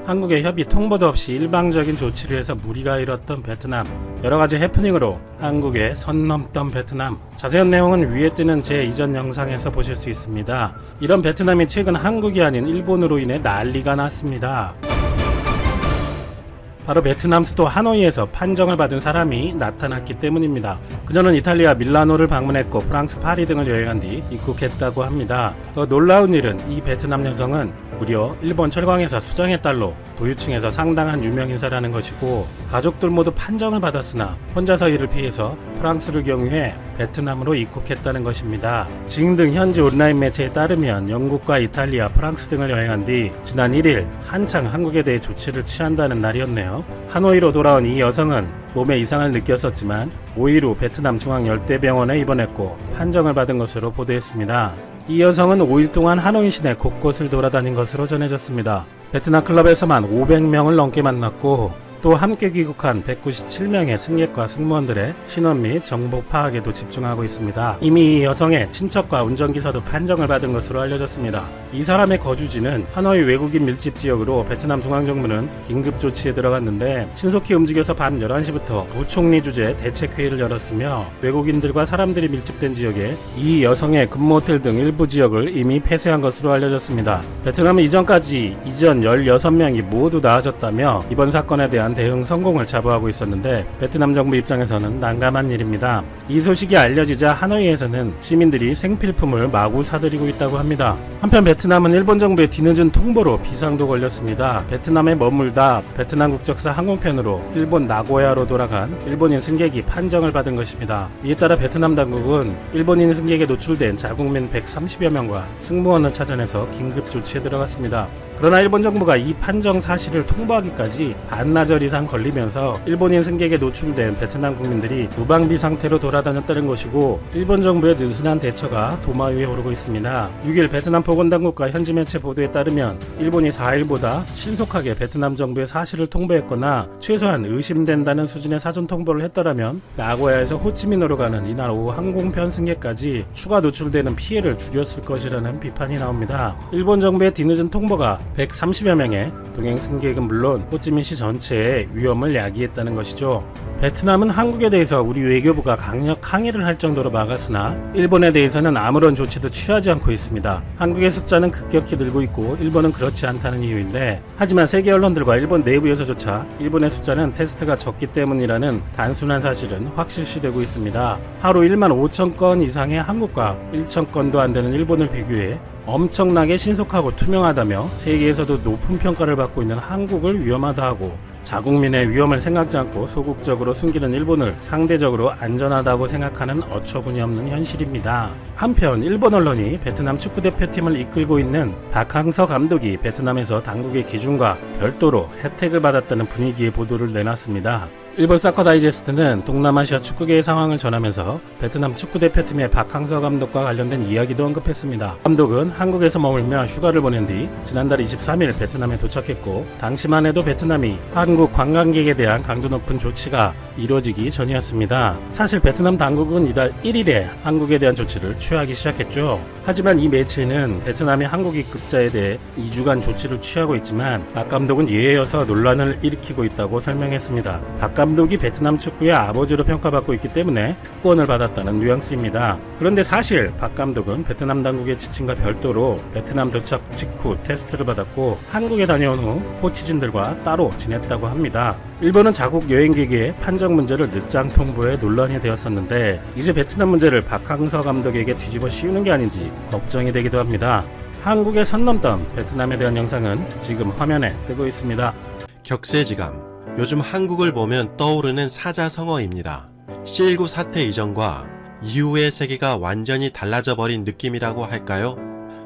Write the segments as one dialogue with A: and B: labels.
A: 한국의 협의 통보도 없이 일방적인 조치를 해서 무리가 일었던 베트남. 여러가지 해프닝으로 한국에 선 넘던 베트남. 자세한 내용은 위에 뜨는 제 이전 영상에서 보실 수 있습니다. 이런 베트남이 최근 한국이 아닌 일본으로 인해 난리가 났습니다. 바로 베트남 수도 하노이에서 판정을 받은 사람이 나타났기 때문입니다. 그녀는 이탈리아 밀라노를 방문했고 프랑스 파리 등을 여행한 뒤 입국했다고 합니다. 더 놀라운 일은 이 베트남 여성은 무려 일본 철강회사 수장의 딸로 부유층에서 상당한 유명인사라는 것이고, 가족들 모두 판정을 받았으나 혼자서 이를 피해서 프랑스를 경유해 베트남으로 입국했다는 것입니다. 징 등 현지 온라인 매체에 따르면 영국과 이탈리아, 프랑스 등을 여행한 뒤 지난 1일 한창 한국에 대해 조치를 취한다는 날이었네요. 하노이로 돌아온 이 여성은 몸에 이상을 느꼈었지만 5일 후 베트남 중앙열대병원에 입원했고 판정을 받은 것으로 보도했습니다. 이 여성은 5일 동안 하노이 시내 곳곳을 돌아다닌 것으로 전해졌습니다. 베트남 클럽에서만 500명을 넘게 만났고, 또 함께 귀국한 197명의 승객과 승무원들의 신원 및 정보 파악에도 집중하고 있습니다. 이미 이 여성의 친척과 운전기사도 판정을 받은 것으로 알려졌습니다. 이 사람의 거주지는 하노이 외국인 밀집 지역으로 베트남 중앙정부는 긴급 조치에 들어갔는데, 신속히 움직여서 밤 11시부터 부총리 주재 대책회의를 열었으며 외국인들과 사람들이 밀집된 지역에 이 여성의 근무호텔 등 일부 지역을 이미 폐쇄한 것으로 알려졌습니다. 베트남은 이전 16명이 모두 나아졌다며 이번 사건에 대한 대응 성공을 자부하고 있었는데, 베트남 정부 입장에서는 난감한 일입니다. 이 소식이 알려지자 하노이에서는 시민들이 생필품을 마구 사들이고 있다고 합니다. 한편 베트남은 일본 정부의 뒤늦은 통보로 비상도 걸렸습니다. 베트남에 머물다 베트남 국적사 항공편으로 일본 나고야로 돌아간 일본인 승객이 판정을 받은 것입니다. 이에 따라 베트남 당국은 일본인 승객에 노출된 자국민 130여 명과 승무원을 찾아내서 긴급 조치에 들어갔습니다. 그러나 일본 정부가 이 판정 사실을 통보하기까지 반나절 이상 걸리면서 일본인 승객에 노출된 베트남 국민들이 무방비 상태로 돌아다녔다는 것이고, 일본 정부의 느슨한 대처가 도마 위에 오르고 있습니다. 6일 베트남 보건당국과 현지 매체 보도에 따르면 일본이 4일보다 신속하게 베트남 정부의 사실을 통보했거나 최소한 의심된다는 수준의 사전 통보를 했더라면 나고야에서 호치민으로 가는 이날 오후 항공편 승객까지 추가 노출되는 피해를 줄였을 것이라는 비판이 나옵니다. 일본 정부의 뒤늦은 통보가 130여 명의 동행 승객은 물론 호찌민시 전체에 위험을 야기했다는 것이죠. 베트남은 한국에 대해서 우리 외교부가 강력 항의를 할 정도로 막았으나 일본에 대해서는 아무런 조치도 취하지 않고 있습니다. 한국의 숫자는 급격히 늘고 있고 일본은 그렇지 않다는 이유인데, 하지만 세계 언론들과 일본 내부에서조차 일본의 숫자는 테스트가 적기 때문이라는 단순한 사실은 확실시되고 있습니다. 하루 1만 5천 건 이상의 한국과 1천 건도 안 되는 일본을 비교해 엄청나게 신속하고 투명하다며 세계에서도 높은 평가를 받고 있는 한국을 위험하다 하고, 자국민의 위험을 생각지 않고 소극적으로 숨기는 일본을 상대적으로 안전하다고 생각하는 어처구니 없는 현실입니다. 한편 일본 언론이 베트남 축구대표팀을 이끌고 있는 박항서 감독이 베트남에서 당국의 기준과 별도로 혜택을 받았다는 분위기의 보도를 내놨습니다. 일본 사커 다이제스트는 동남아시아 축구계의 상황을 전하면서 베트남 축구대표팀의 박항서 감독과 관련된 이야기도 언급했습니다. 감독은 한국에서 머물며 휴가를 보낸 뒤 지난달 23일 베트남에 도착했고, 당시만 해도 베트남이 한국 관광객에 대한 강도 높은 조치가 이루어지기 전이었습니다. 사실 베트남 당국은 이달 1일에 한국에 대한 조치를 취하기 시작했죠. 하지만 이 매체는 베트남이 한국 입국자에 대해 2주간 조치를 취하고 있지만 박 감독은 예외여서 논란을 일으키고 있다고 설명했습니다. 박 감독이 베트남 축구의 아버지로 평가받고 있기 때문에 특권을 받았다는 뉘앙스입니다. 그런데 사실 박 감독은 베트남 당국의 지침과 별도로 베트남 도착 직후 테스트를 받았고, 한국에 다녀온 후 코치진들과 따로 지냈다고 합니다. 일본은 자국 여행객의 판정 문제를 늦장 통보해 논란이 되었었는데, 이제 베트남 문제를 박항서 감독에게 뒤집어 씌우는 게 아닌지 걱정이 되기도 합니다. 한국에 선 넘던 베트남에 대한 영상은 지금 화면에 뜨고 있습니다.
B: 격세지감. 요즘 한국을 보면 떠오르는 사자성어입니다. C19 사태 이전과 이후의 세계가 완전히 달라져 버린 느낌이라고 할까요?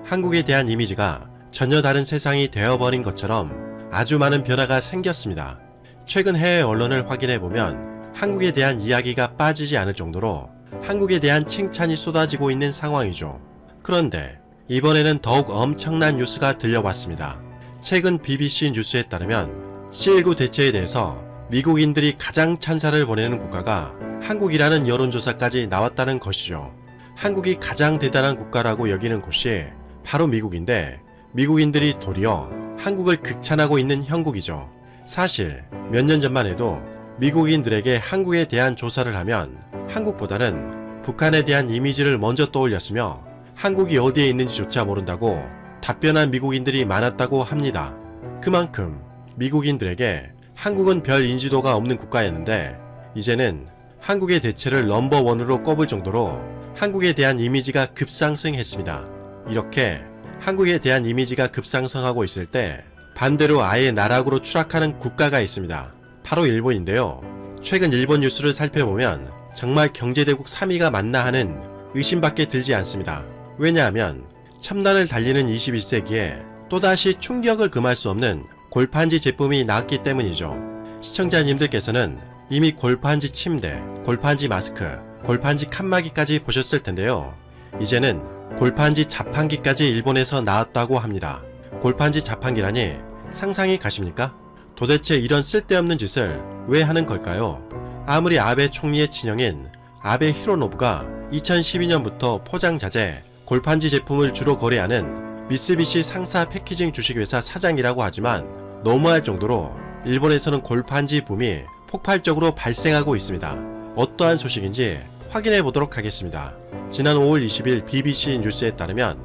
B: 한국에 대한 이미지가 전혀 다른 세상이 되어버린 것처럼 아주 많은 변화가 생겼습니다. 최근 해외 언론을 확인해보면 한국에 대한 이야기가 빠지지 않을 정도로 한국에 대한 칭찬이 쏟아지고 있는 상황이죠. 그런데 이번에는 더욱 엄청난 뉴스가 들려왔습니다. 최근 BBC 뉴스에 따르면 C19 대처에 대해서 미국인들이 가장 찬사를 보내는 국가가 한국이라는 여론조사까지 나왔다는 것이죠. 한국이 가장 대단한 국가라고 여기는 곳이 바로 미국인데, 미국인들이 도리어 한국을 극찬하고 있는 형국이죠. 사실 몇 년 전만 해도 미국인들에게 한국에 대한 조사를 하면 한국보다는 북한에 대한 이미지를 먼저 떠올렸으며 한국이 어디에 있는지조차 모른다고 답변한 미국인들이 많았다고 합니다. 그만큼 미국인들에게 한국은 별 인지도가 없는 국가였는데 이제는 한국의 대체를 넘버원으로 꼽을 정도로 한국에 대한 이미지가 급상승했습니다. 이렇게 한국에 대한 이미지가 급상승하고 있을 때 반대로 아예 나락으로 추락하는 국가가 있습니다. 바로 일본인데요. 최근 일본 뉴스를 살펴보면 정말 경제대국 3위가 맞나 하는 의심밖에 들지 않습니다. 왜냐하면 첨단을 달리는 21세기에 또다시 충격을 금할 수 없는 골판지 제품이 나왔기 때문이죠. 시청자님들께서는 이미 골판지 침대, 골판지 마스크, 골판지 칸막이까지 보셨을 텐데요. 이제는 골판지 자판기까지 일본에서 나왔다고 합니다. 골판지 자판기라니 상상이 가십니까? 도대체 이런 쓸데없는 짓을 왜 하는 걸까요? 아무리 아베 총리의 친형인 아베 히로노부가 2012년부터 포장자재, 골판지 제품을 주로 거래하는 미쓰비시 상사 패키징 주식회사 사장이라고 하지만 너무할 정도로 일본에서는 골판지 붐이 폭발적으로 발생하고 있습니다. 어떠한 소식인지 확인해 보도록 하겠습니다. 지난 5월 20일 BBC 뉴스에 따르면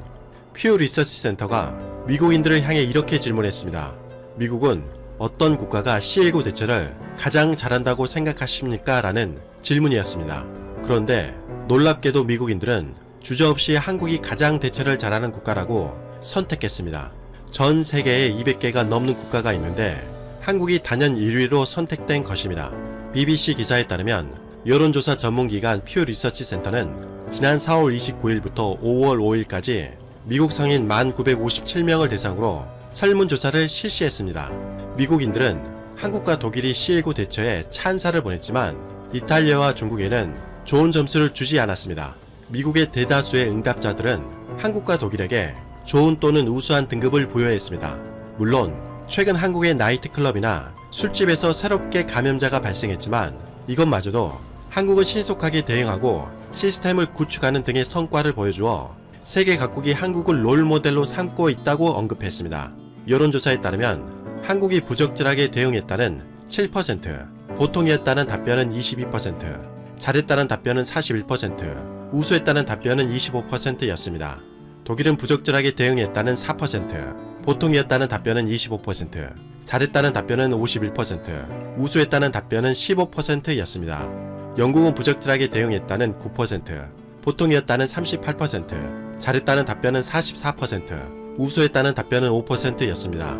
B: 퓨 리서치 센터가 미국인들을 향해 이렇게 질문했습니다. 미국은 어떤 국가가 C19 대처를 가장 잘한다고 생각하십니까? 라는 질문이었습니다. 그런데 놀랍게도 미국인들은 주저없이 한국이 가장 대처를 잘하는 국가라고 선택했습니다. 전 세계에 200개가 넘는 국가가 있는데 한국이 단연 1위로 선택된 것입니다. BBC 기사에 따르면 여론조사 전문기관 퓨 리서치 센터는 지난 4월 29일부터 5월 5일까지 미국 성인 1957명을 대상으로 설문조사를 실시했습니다. 미국인들은 한국과 독일이 C19 대처에 찬사를 보냈지만 이탈리아와 중국에는 좋은 점수를 주지 않았습니다. 미국의 대다수의 응답자들은 한국과 독일에게 좋은 또는 우수한 등급을 부여했습니다. 물론 최근 한국의 나이트클럽이나 술집에서 새롭게 감염자가 발생했지만 이것마저도 한국은 신속하게 대응하고 시스템을 구축하는 등의 성과를 보여주어 세계 각국이 한국을 롤모델로 삼고 있다고 언급했습니다. 여론조사에 따르면 한국이 부적절하게 대응했다는 7%, 보통이었다는 답변은 22%, 잘했다는 답변은 41%, 우수했다는 답변은 25%였습니다. 독일은 부적절하게 대응했다는 4%, 보통이었다는 답변은 25%, 잘했다는 답변은 51%, 우수했다는 답변은 15%였습니다. 영국은 부적절하게 대응했다는 9%, 보통이었다는 38%, 잘했다는 답변은 44%, 우수했다는 답변은 5%였습니다.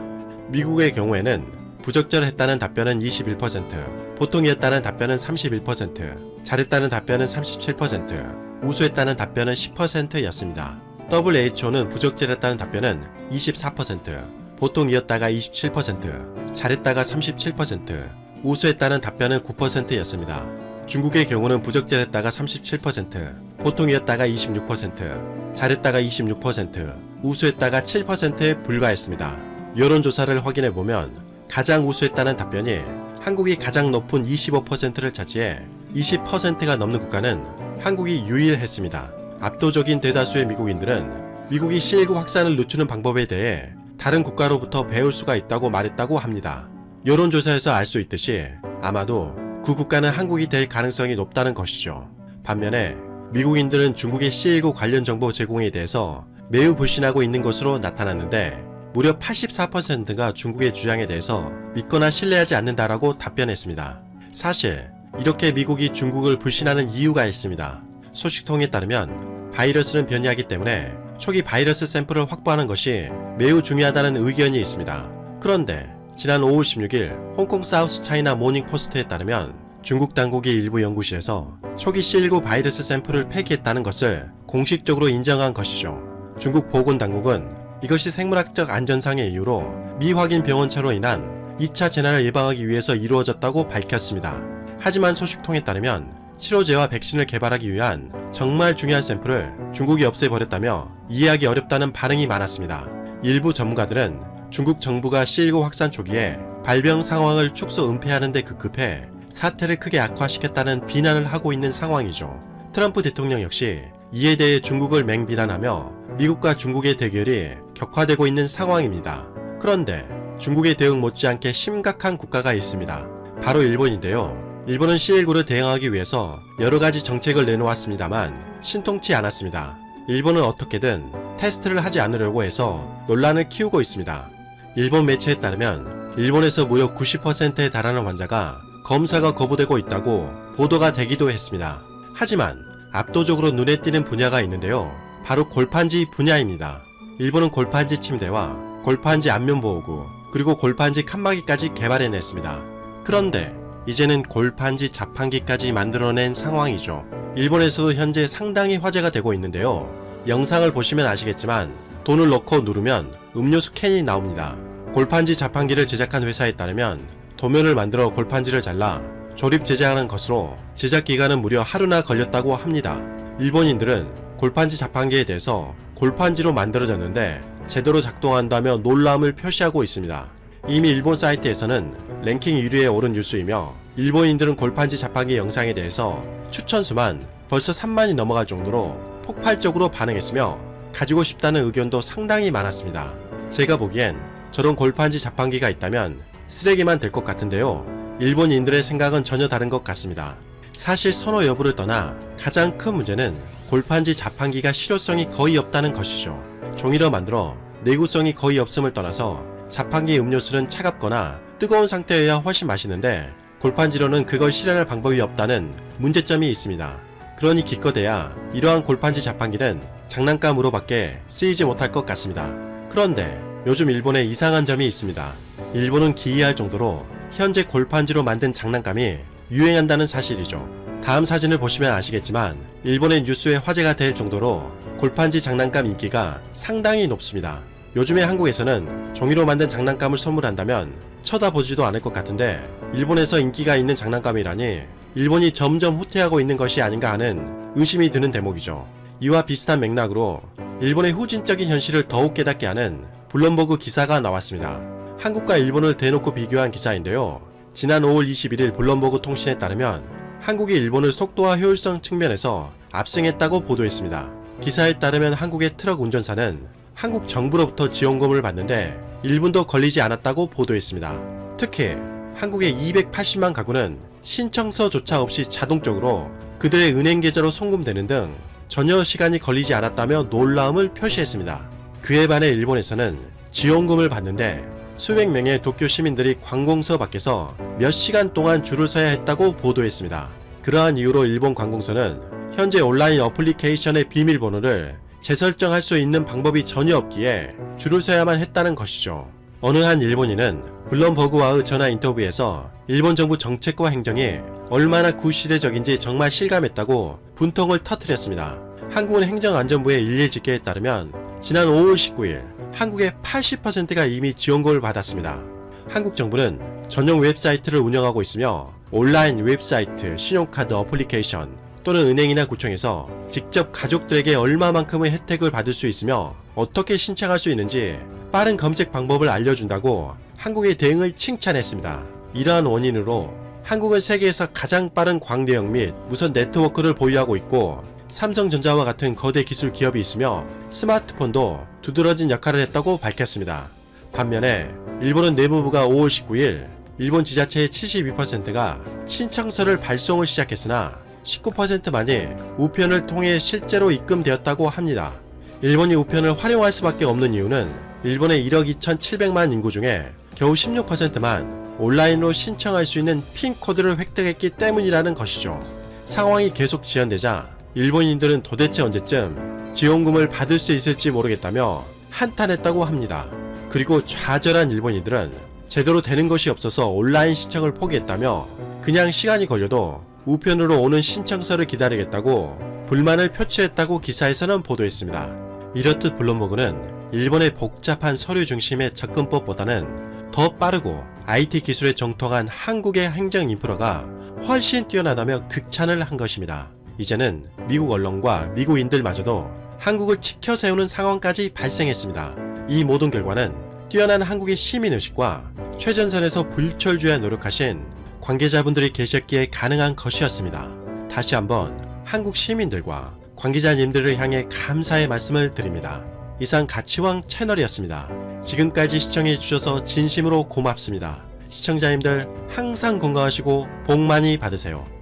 B: 미국의 경우에는 부적절했다는 답변은 21%, 보통이었다는 답변은 31%, 잘했다는 답변은 37%, 우수했다는 답변은 10%였습니다. WHO는 부적절했다는 답변은 24%, 보통이었다가 27%, 잘했다가 37%, 우수했다는 답변은 9%였습니다. 중국의 경우는 부적절했다가 37%, 보통이었다가 26%, 잘했다가 26%, 우수했다가 7%에 불과했습니다. 여론조사를 확인해보면 가장 우수했다는 답변이 한국이 가장 높은 25%를 차지해 20%가 넘는 국가는 한국이 유일했습니다. 압도적인 대다수의 미국인들은 미국이 C19 확산을 늦추는 방법에 대해 다른 국가로부터 배울 수가 있다고 말했다고 합니다. 여론조사에서 알 수 있듯이 아마도 그 국가는 한국이 될 가능성이 높다는 것이죠. 반면에 미국인들은 중국의 C19 관련 정보 제공에 대해서 매우 불신하고 있는 것으로 나타났는데 무려 84%가 중국의 주장에 대해서 믿거나 신뢰하지 않는다라고 답변했습니다. 사실 이렇게 미국이 중국을 불신하는 이유가 있습니다. 소식통에 따르면 바이러스는 변이하기 때문에 초기 바이러스 샘플을 확보하는 것이 매우 중요하다는 의견이 있습니다. 그런데 지난 5월 16일 홍콩 사우스 차이나 모닝 포스트에 따르면 중국 당국이 일부 연구실에서 초기 C19 바이러스 샘플을 폐기했다는 것을 공식적으로 인정한 것이죠. 중국 보건당국은 이것이 생물학적 안전상의 이유로 미확인 병원체로 인한 2차 재난을 예방하기 위해서 이루어졌다고 밝혔습니다. 하지만 소식통에 따르면 치료제와 백신을 개발하기 위한 정말 중요한 샘플을 중국이 없애버렸다며 이해하기 어렵다는 반응이 많았습니다. 일부 전문가들은 중국 정부가 C19 확산 초기에 발병 상황을 축소 은폐하는 데 급급해 사태를 크게 악화시켰다는 비난을 하고 있는 상황이죠. 트럼프 대통령 역시 이에 대해 중국을 맹비난하며 미국과 중국의 대결이 격화되고 있는 상황입니다. 그런데 중국의 대응 못지않게 심각한 국가가 있습니다. 바로 일본인데요. 일본은 C19를 대응하기 위해서 여러가지 정책을 내놓았습니다만 신통치 않았습니다. 일본은 어떻게든 테스트를 하지 않으려고 해서 논란을 키우고 있습니다. 일본 매체에 따르면 일본에서 무려 90%에 달하는 환자가 검사가 거부되고 있다고 보도가 되기도 했습니다. 하지만 압도적으로 눈에 띄는 분야가 있는데요. 바로 골판지 분야입니다. 일본은 골판지 침대와 골판지 안면보호구 그리고 골판지 칸막이까지 개발해냈습니다. 그런데 이제는 골판지 자판기까지 만들어낸 상황이죠. 일본에서도 현재 상당히 화제가 되고 있는데요. 영상을 보시면 아시겠지만 돈을 넣고 누르면 음료수 캔이 나옵니다. 골판지 자판기를 제작한 회사에 따르면 도면을 만들어 골판지를 잘라 조립 제작하는 것으로 제작 기간은 무려 하루나 걸렸다고 합니다. 일본인들은 골판지 자판기에 대해서 골판지로 만들어졌는데 제대로 작동한다며 놀라움을 표시하고 있습니다. 이미 일본 사이트에서는 랭킹 1위에 오른 뉴스이며 일본인들은 골판지 자판기 영상에 대해서 추천수만 벌써 3만이 넘어갈 정도로 폭발적으로 반응했으며 가지고 싶다는 의견도 상당히 많았습니다. 제가 보기엔 저런 골판지 자판기가 있다면 쓰레기만 될 것 같은데요. 일본인들의 생각은 전혀 다른 것 같습니다. 사실 선호 여부를 떠나 가장 큰 문제는 골판지 자판기가 실효성이 거의 없다는 것이죠. 종이로 만들어 내구성이 거의 없음을 떠나서 자판기 음료수는 차갑거나 뜨거운 상태여야 훨씬 맛있는데 골판지로는 그걸 실현할 방법이 없다는 문제점이 있습니다. 그러니 기껏해야 이러한 골판지 자판기는 장난감으로밖에 쓰이지 못할 것 같습니다. 그런데 요즘 일본에 이상한 점이 있습니다. 일본은 기이할 정도로 현재 골판지로 만든 장난감이 유행한다는 사실이죠. 다음 사진을 보시면 아시겠지만 일본의 뉴스에 화제가 될 정도로 골판지 장난감 인기가 상당히 높습니다. 요즘에 한국에서는 종이로 만든 장난감을 선물한다면 쳐다보지도 않을 것 같은데 일본에서 인기가 있는 장난감이라니 일본이 점점 후퇴하고 있는 것이 아닌가 하는 의심이 드는 대목이죠. 이와 비슷한 맥락으로 일본의 후진적인 현실을 더욱 깨닫게 하는 블룸버그 기사가 나왔습니다. 한국과 일본을 대놓고 비교한 기사인데요. 지난 5월 21일 블룸버그 통신에 따르면 한국이 일본을 속도와 효율성 측면에서 압승했다고 보도했습니다. 기사에 따르면 한국의 트럭 운전사는 한국 정부로부터 지원금을 받는데 1분도 걸리지 않았다고 보도했습니다. 특히 한국의 280만 가구는 신청서조차 없이 자동적으로 그들의 은행 계좌로 송금되는 등 전혀 시간이 걸리지 않았다며 놀라움을 표시했습니다. 그에 반해 일본에서는 지원금을 받는데 수백 명의 도쿄 시민들이 관공서 밖에서 몇 시간 동안 줄을 서야 했다고 보도했습니다. 그러한 이유로 일본 관공서는 현재 온라인 어플리케이션의 비밀번호를 재설정할 수 있는 방법이 전혀 없기에 줄을 서야만 했다는 것이죠. 어느 한 일본인은 블룸버그와의 전화 인터뷰에서 일본 정부 정책과 행정이 얼마나 구시대적인지 정말 실감했다고 분통을 터뜨렸습니다. 한국은 행정안전부의 일일집계에 따르면 지난 5월 19일 한국의 80%가 이미 지원금을 받았습니다. 한국 정부는 전용 웹사이트를 운영하고 있으며 온라인 웹사이트, 신용카드 어플리케이션 또는 은행이나 구청에서 직접 가족들에게 얼마만큼의 혜택을 받을 수 있으며 어떻게 신청할 수 있는지 빠른 검색 방법을 알려준다고 한국의 대응을 칭찬했습니다. 이러한 원인으로 한국은 세계에서 가장 빠른 광대역 및 무선 네트워크를 보유하고 있고 삼성전자와 같은 거대 기술 기업이 있으며 스마트폰도 두드러진 역할을 했다고 밝혔습니다. 반면에 일본은 내무부가 5월 19일 일본 지자체의 72%가 신청서를 발송을 시작했으나 19%만이 우편을 통해 실제로 입금되었다고 합니다. 일본이 우편을 활용할 수밖에 없는 이유는 일본의 1억 2,700만 인구 중에 겨우 16%만 온라인으로 신청할 수 있는 핀 코드를 획득했기 때문이라는 것이죠. 상황이 계속 지연되자 일본인들은 도대체 언제쯤 지원금을 받을 수 있을지 모르겠다며 한탄했다고 합니다. 그리고 좌절한 일본인들은 제대로 되는 것이 없어서 온라인 신청을 포기했다며 그냥 시간이 걸려도 우편으로 오는 신청서를 기다리겠다고 불만을 표출했다고 기사에서는 보도했습니다. 이렇듯 블룸버그는 일본의 복잡한 서류 중심의 접근법보다는 더 빠르고 IT 기술에 정통한 한국의 행정 인프라가 훨씬 뛰어나다며 극찬을 한 것입니다. 이제는 미국 언론과 미국인들마저도 한국을 지켜 세우는 상황까지 발생했습니다. 이 모든 결과는 뛰어난 한국의 시민의식과 최전선에서 불철주야 노력하신 관계자분들이 계셨기에 가능한 것이었습니다. 다시 한번 한국 시민들과 관계자님들을 향해 감사의 말씀을 드립니다. 이상 가치왕 채널이었습니다. 지금까지 시청해주셔서 진심으로 고맙습니다. 시청자님들 항상 건강하시고 복 많이 받으세요.